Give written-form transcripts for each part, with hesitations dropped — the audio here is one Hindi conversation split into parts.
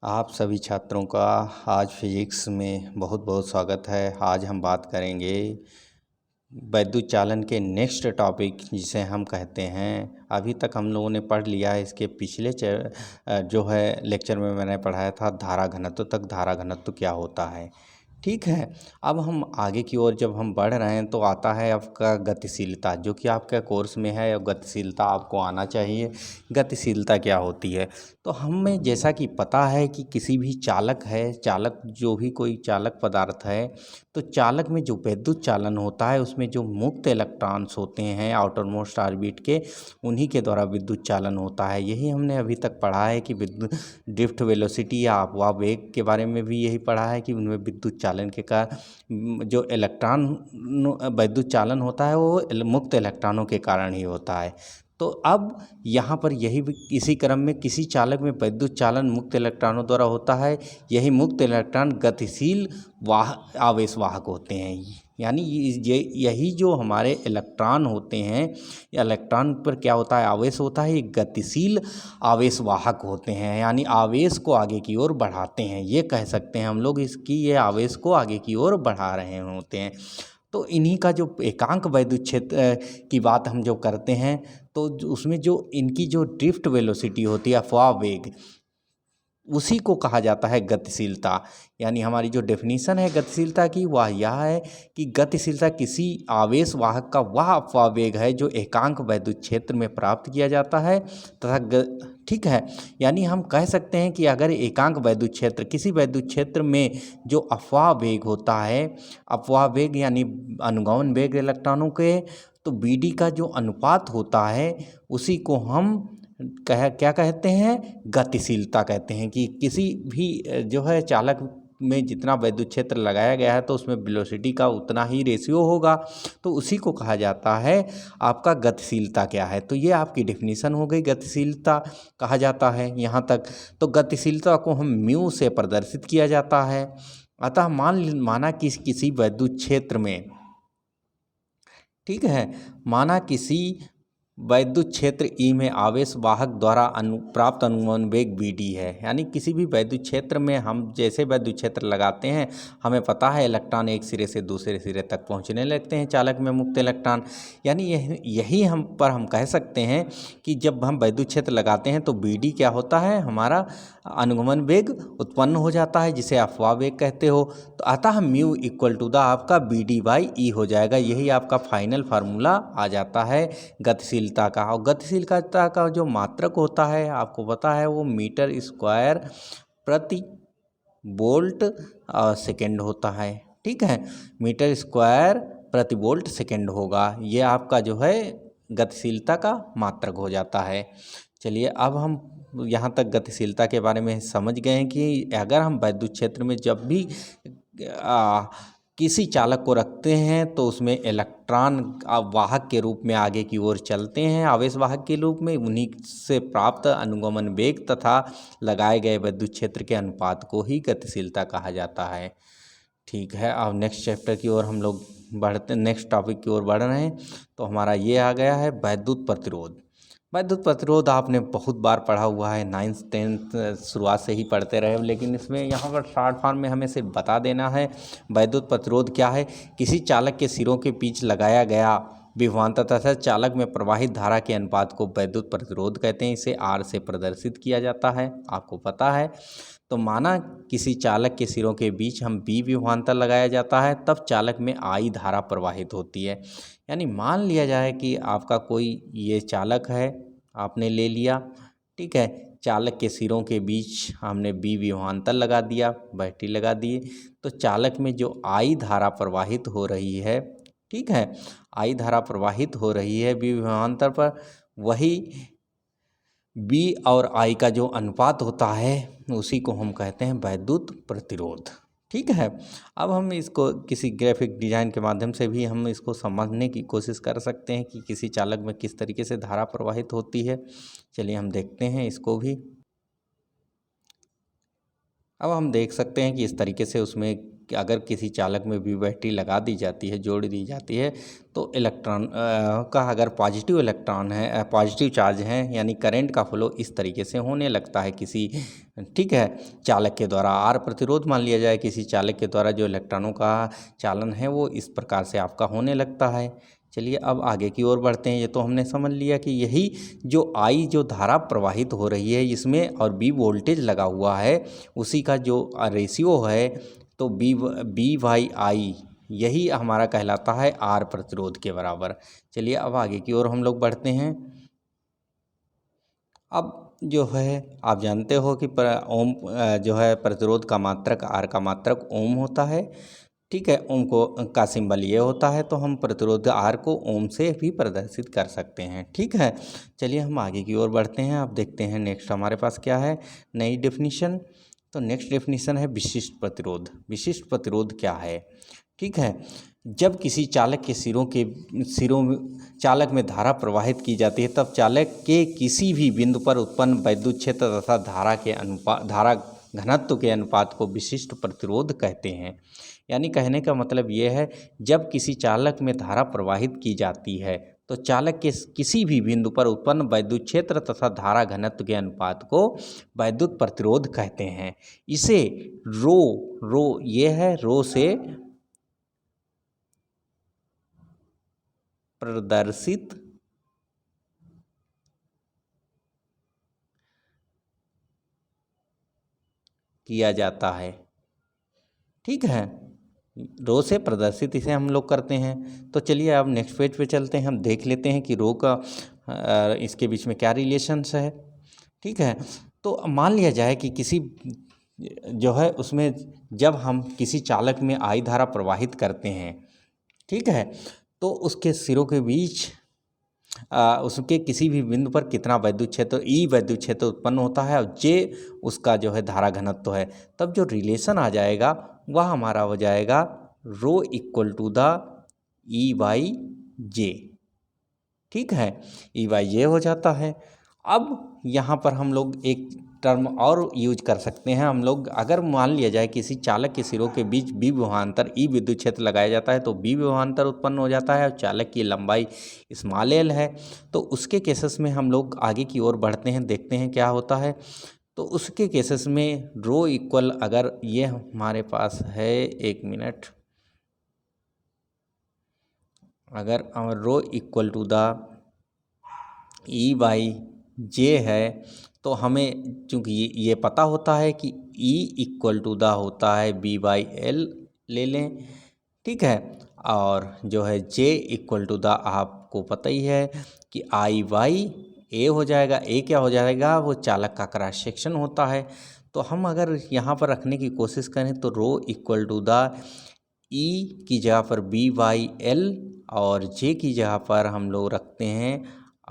आप सभी छात्रों का आज फिजिक्स में बहुत बहुत स्वागत है। आज हम बात करेंगे वैद्युत चालन के नेक्स्ट टॉपिक जिसे हम कहते हैं, अभी तक हम लोगों ने पढ़ लिया है। इसके पिछले जो है लेक्चर में मैंने पढ़ाया था धारा घनत्व तक, धारा घनत्व क्या होता है। ठीक है, अब हम आगे की ओर जब हम बढ़ रहे हैं तो आता है आपका गतिशीलता, जो कि आपका कोर्स में है। और गतिशीलता आपको आना चाहिए। गतिशीलता क्या होती है, तो हमें जैसा कि पता है कि किसी भी चालक है, चालक जो भी कोई चालक पदार्थ है, तो चालक में जो विद्युत चालन होता है उसमें जो मुक्त इलेक्ट्रॉन्स होते हैं आउटर मोस्ट ऑर्बिट के, उन्हीं के द्वारा विद्युत चालन होता है। यही हमने अभी तक पढ़ा है कि विद्युत ड्रिफ्ट वेलोसिटी या अपवाह वेग के बारे में भी यही पढ़ा है कि उनमें विद्युत चालन के कारण जो इलेक्ट्रॉन विद्युत चालन होता है वो मुक्त इलेक्ट्रॉनों के कारण ही होता है। तो अब यहाँ पर यही इसी क्रम में किसी चालक में विद्युत चालन मुक्त इलेक्ट्रॉनों द्वारा होता है। यही मुक्त इलेक्ट्रॉन गतिशील आवेश वाहक होते हैं। यानी यही जो हमारे इलेक्ट्रॉन होते हैं, इलेक्ट्रॉन पर क्या होता है, आवेश होता है, ये गतिशील आवेश वाहक होते हैं। यानी आवेश को आगे की ओर बढ़ाते हैं, ये कह सकते हैं हम लोग इसकी, ये आवेश को आगे की ओर बढ़ा रहे होते हैं। तो इन्हीं का जो एकांक वैद्युत क्षेत्र की बात हम जो करते हैं, तो उसमें जो इनकी जो ड्रिफ्ट वेलोसिटी होती है, अफवाह वेग, उसी को कहा जाता है गतिशीलता। यानी हमारी जो डेफिनीशन है गतिशीलता की, वह यह है कि गतिशीलता किसी आवेश वाहक का वह अफवाह वेग है जो एकांक वैद्युत क्षेत्र में प्राप्त किया जाता है तथा ठीक है। यानी हम कह सकते हैं कि अगर एकांक वैद्युत क्षेत्र, किसी वैद्युत क्षेत्र में जो अफवाह वेग होता है, अफवाह वेग यानी अनुगमन वेग इलेक्ट्रॉनों के, तो BD का जो अनुपात होता है उसी को हम क्या कहते हैं, गतिशीलता कहते हैं। कि किसी भी जो है चालक में जितना वैद्युत क्षेत्र लगाया गया है तो उसमें वेलोसिटी का उतना ही रेशियो होगा, तो उसी को कहा जाता है आपका गतिशीलता क्या है। तो ये आपकी डेफिनीशन हो गई, गतिशीलता कहा जाता है यहाँ तक। तो गतिशीलता को हम म्यू से प्रदर्शित किया जाता है। अतः माना कि किसी वैद्युत क्षेत्र में, ठीक है, माना किसी वैद्युत क्षेत्र ई में आवेश वाहक द्वारा प्राप्त अनुगमन वेग BD है। यानी किसी भी वैद्युत क्षेत्र में हम जैसे वैद्युत क्षेत्र लगाते हैं, हमें पता है इलेक्ट्रॉन एक सिरे से दूसरे सिरे तक पहुंचने लगते हैं चालक में मुक्त इलेक्ट्रॉन। यानी यही हम कह सकते हैं कि जब हम वैद्युत क्षेत्र लगाते हैं तो BD क्या होता है, हमारा अनुगमन वेग उत्पन्न हो जाता है, जिसे अफवाह वेग कहते हो। तो अतः म्यू इक्वल टू द आपका BD/E हो जाएगा। यही आपका फाइनल फार्मूला आ जाता है गतिशीलता का। और गतिशीलता का जो मात्रक होता है आपको पता है, वो मीटर स्क्वायर प्रति वोल्ट सेकेंड होता है। ठीक है, मीटर स्क्वायर प्रति वोल्ट सेकेंड होगा, ये आपका जो है गतिशीलता का मात्रक हो जाता है। चलिए, अब हम यहाँ तक गतिशीलता के बारे में समझ गए हैं कि अगर हम विद्युत क्षेत्र में जब भी किसी चालक को रखते हैं तो उसमें इलेक्ट्रॉन वाहक के रूप में आगे की ओर चलते हैं, आवेश वाहक के रूप में, उन्हीं से प्राप्त अनुगमन वेग तथा लगाए गए विद्युत क्षेत्र के अनुपात को ही गतिशीलता कहा जाता है। ठीक है, अब नेक्स्ट चैप्टर की ओर हम लोग नेक्स्ट टॉपिक की ओर बढ़ रहे हैं। तो हमारा ये आ गया है वैद्युत प्रतिरोध। वैद्युत प्रतिरोध आपने बहुत बार पढ़ा हुआ है, 9th 10th शुरुआत से ही पढ़ते रहे, लेकिन इसमें यहाँ पर शॉर्ट फॉर्म में हमें सिर्फ बता देना है वैद्युत प्रतिरोध क्या है। किसी चालक के सिरों के बीच लगाया गया विभवांतर तथा चालक में प्रवाहित धारा के अनुपात को वैद्युत प्रतिरोध कहते हैं। इसे R से प्रदर्शित किया जाता है, आपको पता है। तो माना किसी चालक के सिरों के बीच हम B विभवांतर लगाया जाता है, तब चालक में I धारा प्रवाहित होती है। यानी मान लिया जाए कि आपका कोई ये चालक है, आपने ले लिया, ठीक है, चालक के सिरों के बीच हमने B विभवांतर लगा दिया, बैटरी लगा दिए, तो चालक में जो I धारा प्रवाहित हो रही है, ठीक है, I धारा प्रवाहित हो रही है B विभवांतर पर, वही B और I का जो अनुपात होता है उसी को हम कहते हैं वैद्युत प्रतिरोध। ठीक है, अब हम इसको किसी ग्राफिक डिजाइन के माध्यम से भी हम इसको समझने की कोशिश कर सकते हैं कि किसी चालक में किस तरीके से धारा प्रवाहित होती है। चलिए हम देखते हैं इसको भी। अब हम देख सकते हैं कि इस तरीके से उसमें कि अगर किसी चालक में भी बैटरी लगा दी जाती है, जोड़ दी जाती है, तो इलेक्ट्रॉन का अगर पॉजिटिव इलेक्ट्रॉन है, पॉजिटिव चार्ज है, यानी करंट का फ्लो इस तरीके से होने लगता है किसी, ठीक है, चालक के द्वारा। आर प्रतिरोध मान लिया जाए, किसी चालक के द्वारा जो इलेक्ट्रॉनों का चालन है वो इस प्रकार से आपका होने लगता है। चलिए अब आगे की ओर बढ़ते हैं। ये तो हमने समझ लिया कि यही जो आई जो धारा प्रवाहित हो रही है इसमें और बी वोल्टेज लगा हुआ है, उसी का जो रेशियो है, तो बी बाई आई यही हमारा कहलाता है आर प्रतिरोध के बराबर। चलिए अब आगे की ओर हम लोग बढ़ते हैं। अब जो है आप जानते हो कि ओम जो है प्रतिरोध का मात्रक, आर का मात्रक ओम होता है, ठीक है। ओम को का सिंबल ये होता है, तो हम प्रतिरोध आर को ओम से भी प्रदर्शित कर सकते हैं, ठीक है। चलिए हम आगे की ओर बढ़ते हैं। अब देखते हैं नेक्स्ट हमारे पास क्या है, नई डेफिनीशन। तो नेक्स्ट डेफिनीशन है विशिष्ट प्रतिरोध। विशिष्ट प्रतिरोध क्या है, ठीक है। जब किसी चालक के सिरों में चालक में धारा प्रवाहित की जाती है, तब चालक के किसी भी बिंदु पर उत्पन्न वैद्युत क्षेत्र तथा धारा घनत्व के अनुपात को विशिष्ट प्रतिरोध कहते हैं। यानी कहने का मतलब ये है, जब किसी चालक में धारा प्रवाहित की जाती है तो चालक के किसी भी बिंदु पर उत्पन्न वैद्युत क्षेत्र तथा धारा घनत्व के अनुपात को वैद्युत प्रतिरोध कहते हैं। इसे रो ये है, रो से प्रदर्शित किया जाता है, ठीक है। रो से प्रदर्शित इसे हम लोग करते हैं। तो चलिए अब नेक्स्ट पेज पे चलते हैं, हम देख लेते हैं कि रो का इसके बीच में क्या रिलेशंस है, ठीक है। तो मान लिया जाए कि किसी जो है उसमें जब हम किसी चालक में आई धारा प्रवाहित करते हैं, ठीक है, तो उसके सिरों के बीच उसके किसी भी बिंदु पर कितना वैद्युत क्षेत्र, ई वैद्युत क्षेत्र उत्पन्न होता है और जे उसका जो है धारा घनत्व है, तब जो रिलेशन आ जाएगा वह हमारा हो जाएगा rho equal to the E by J, ठीक है। ई बाई जे हो जाता है। अब यहाँ पर हम लोग एक टर्म और यूज कर सकते हैं हम लोग, अगर मान लिया जाए किसी चालक के सिरों के बीच बी विभवांतर ई विद्युत क्षेत्र लगाया जाता है, तो बी विभवांतर उत्पन्न हो जाता है और चालक की लंबाई स्मॉल एल है। तो उसके केसेस में हम लोग आगे की ओर बढ़ते हैं, देखते हैं क्या होता है। तो उसके केसेस में रो इक्वल, अगर ये हमारे पास है, एक मिनट, अगर rho equal to the E by J है, तो हमें चूँकि ये पता होता है कि E इक्वल टू द होता है बी बाई एल ले लें, ठीक है। और जो है J इक्वल टू द आपको पता ही है कि आई बाई ए हो जाएगा। ए क्या हो जाएगा, वो चालक का क्रॉस सेक्शन होता है। तो हम अगर यहाँ पर रखने की कोशिश करें तो rho equal to the E की जगह पर बी बाई एल और J की जगह पर हम लोग रखते हैं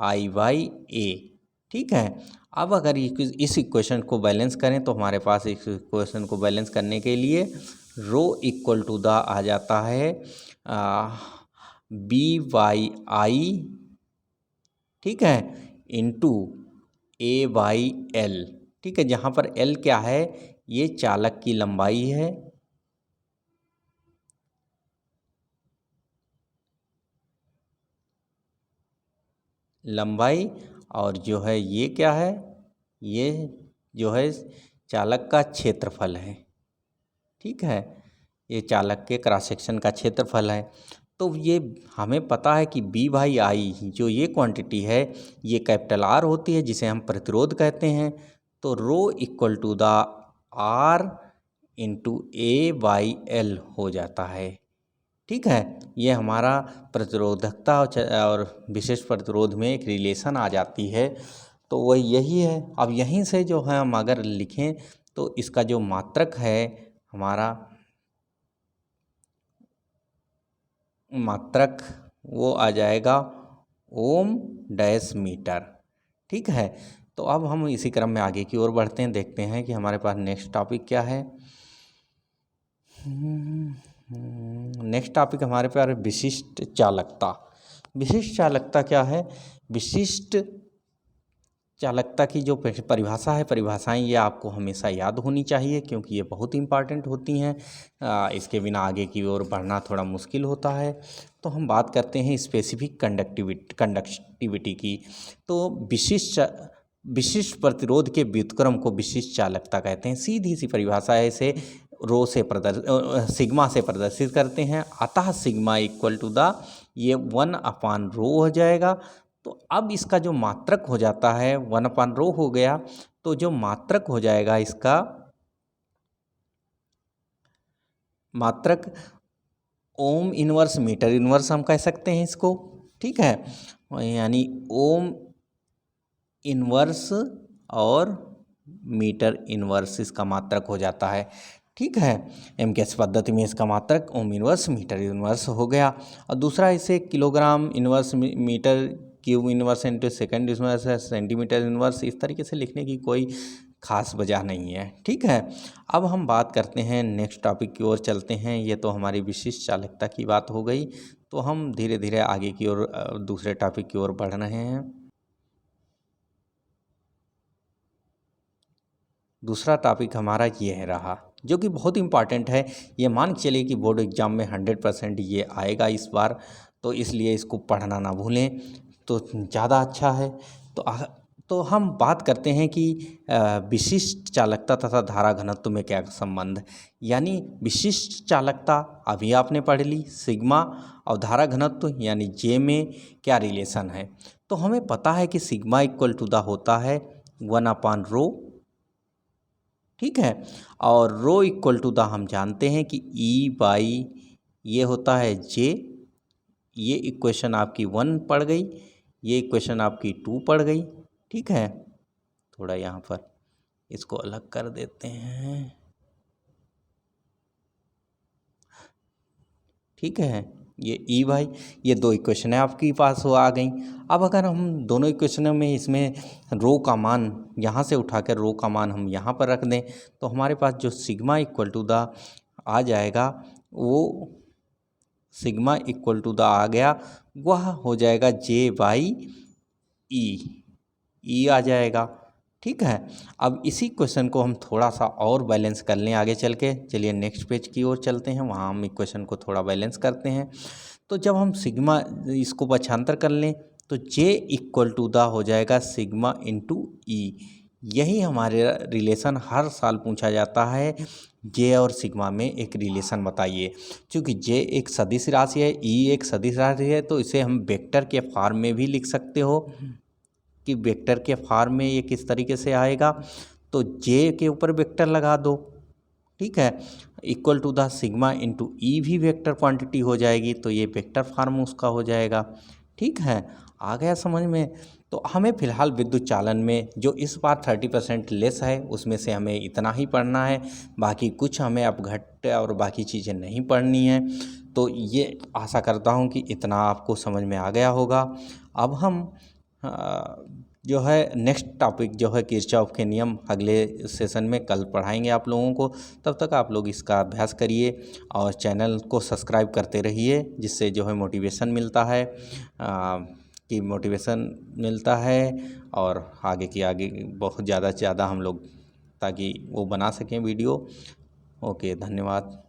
आई बाई ए, ठीक है। अब अगर इस इक्वेशन को बैलेंस करें तो हमारे पास इस इक्वेशन को बैलेंस करने के लिए रो इक्वल टू द आ जाता है बी बाई आई, ठीक है, इंटू ए बाई एल, ठीक है। जहाँ पर एल क्या है, ये चालक की लंबाई है, और जो है ये क्या है, ये जो है चालक का क्षेत्रफल है, ठीक है। ये चालक के क्रॉस सेक्शन का क्षेत्रफल है। तो ये हमें पता है कि बी बाई आई जो ये क्वांटिटी है ये कैपिटल आर होती है, जिसे हम प्रतिरोध कहते हैं। तो rho equal to the R into A by L हो जाता है, ठीक है। ये हमारा प्रतिरोधकता और विशेष प्रतिरोध में एक रिलेशन आ जाती है। तो वह यही है। अब यहीं से जो है हम अगर लिखें तो इसका जो मात्रक है हमारा मात्रक, वो आ जाएगा ओम डैश मीटर, ठीक है। तो अब हम इसी क्रम में आगे की ओर बढ़ते हैं, देखते हैं कि हमारे पास नेक्स्ट टॉपिक क्या है। नेक्स्ट टॉपिक हमारे पास विशिष्ट चालकता। विशिष्ट चालकता क्या है, विशिष्ट चालकता की जो परिभाषा है, परिभाषाएं ये आपको हमेशा याद होनी चाहिए क्योंकि ये बहुत इम्पॉर्टेंट होती हैं। इसके बिना आगे की ओर बढ़ना थोड़ा मुश्किल होता है। तो हम बात करते हैं स्पेसिफिक कंडक्टिविटी की। तो विशिष्ट प्रतिरोध के व्युत्क्रम को विशिष्ट चालकता कहते हैं। सीधी सी परिभाषा है, इसे सिग्मा से प्रदर्शित करते हैं। अतः सिग्मा इक्वल टू द ये 1/ρ हो जाएगा। तो अब इसका जो मात्रक हो जाता है 1/ρ हो गया, तो जो मात्रक हो जाएगा इसका मात्रक ओम इनवर्स मीटर इनवर्स हम कह सकते हैं इसको, ठीक है। यानी ओम इनवर्स और मीटर इनवर्स इसका मात्रक हो जाता है, ठीक है। एमकेएस पद्धति में इसका मात्रक ओम इनवर्स मीटर इनवर्स हो गया। और दूसरा इसे kilogram inverse metre cube inverse into second inverse है, सेंटीमीटर इनवर्स, इस तरीके से लिखने की कोई खास वजह नहीं है, ठीक है। अब हम बात करते हैं नेक्स्ट टॉपिक की ओर चलते हैं। ये तो हमारी विशिष्ट चालकता की बात हो गई। तो हम धीरे धीरे आगे की ओर दूसरे टॉपिक की ओर बढ़ रहे हैं। दूसरा टॉपिक हमारा ये है रहा, जो कि बहुत इम्पॉर्टेंट है। ये मान के चलिए कि बोर्ड एग्जाम में 100% ये आएगा इस बार, तो इसलिए इसको पढ़ना ना भूलें तो ज़्यादा अच्छा है। तो हम बात करते हैं कि विशिष्ट चालकता तथा धारा घनत्व में क्या संबंध। यानी विशिष्ट चालकता अभी आपने पढ़ ली, सिग्मा, और धारा घनत्व यानी जे में क्या रिलेशन है। तो हमें पता है कि सिग्मा इक्वल टू द होता है 1/ρ, ठीक है। और रो इक्वल टू द हम जानते हैं कि E/, ये होता है जे। ये इक्वेशन आपकी 1 पड़ गई, ये इक्वेशन आपकी 2 पड़ गई, ठीक है। थोड़ा यहाँ पर इसको अलग कर देते हैं, ठीक है। ये E/, ये दो इक्वेशन आपके पास आ गई। अब अगर हम दोनों इक्वेशनों में इसमें रो का मान यहाँ से उठाकर रो का मान हम यहाँ पर रख दें, तो हमारे पास जो सिग्मा इक्वल टू द आ जाएगा, वो सिग्मा इक्वल टू द आ गया, वह हो जाएगा J/E आ जाएगा, ठीक है। अब इसी क्वेश्चन को हम थोड़ा सा और बैलेंस कर लें आगे चल के। चलिए नेक्स्ट पेज की ओर चलते हैं, वहाँ हम इक्वेशन को थोड़ा बैलेंस करते हैं। तो जब हम सिग्मा इसको पक्षांतर कर लें तो J इक्वल टू द हो जाएगा सिग्मा इंटू E। यही हमारे रिलेशन हर साल पूछा जाता है, जे और सिग्मा में एक रिलेशन बताइए। क्योंकि जे एक सदिश राशि है, ई एक सदिश राशि है, तो इसे हम वेक्टर के फॉर्म में भी लिख सकते हो कि वेक्टर के फॉर्म में ये किस तरीके से आएगा। तो जे के ऊपर वेक्टर लगा दो, ठीक है, equal to the sigma into E भी वेक्टर क्वांटिटी हो जाएगी, तो ये वेक्टर फॉर्म उसका हो जाएगा, ठीक है। आ गया समझ में। तो हमें फ़िलहाल विद्युत चालन में जो इस बार 30% लेस है उसमें से हमें इतना ही पढ़ना है, बाकी कुछ हमें अब घट और बाकी चीज़ें नहीं पढ़नी हैं। तो ये आशा करता हूँ कि इतना आपको समझ में आ गया होगा। अब हम जो है नेक्स्ट टॉपिक जो है किरचॉफ के नियम अगले सेशन में कल पढ़ाएंगे आप लोगों को। तब तक आप लोग इसका अभ्यास करिए और चैनल को सब्सक्राइब करते रहिए, जिससे जो है मोटिवेशन मिलता है और आगे बहुत ज़्यादा से ज़्यादा हम लोग ताकि वो बना सकें वीडियो। ओके, धन्यवाद।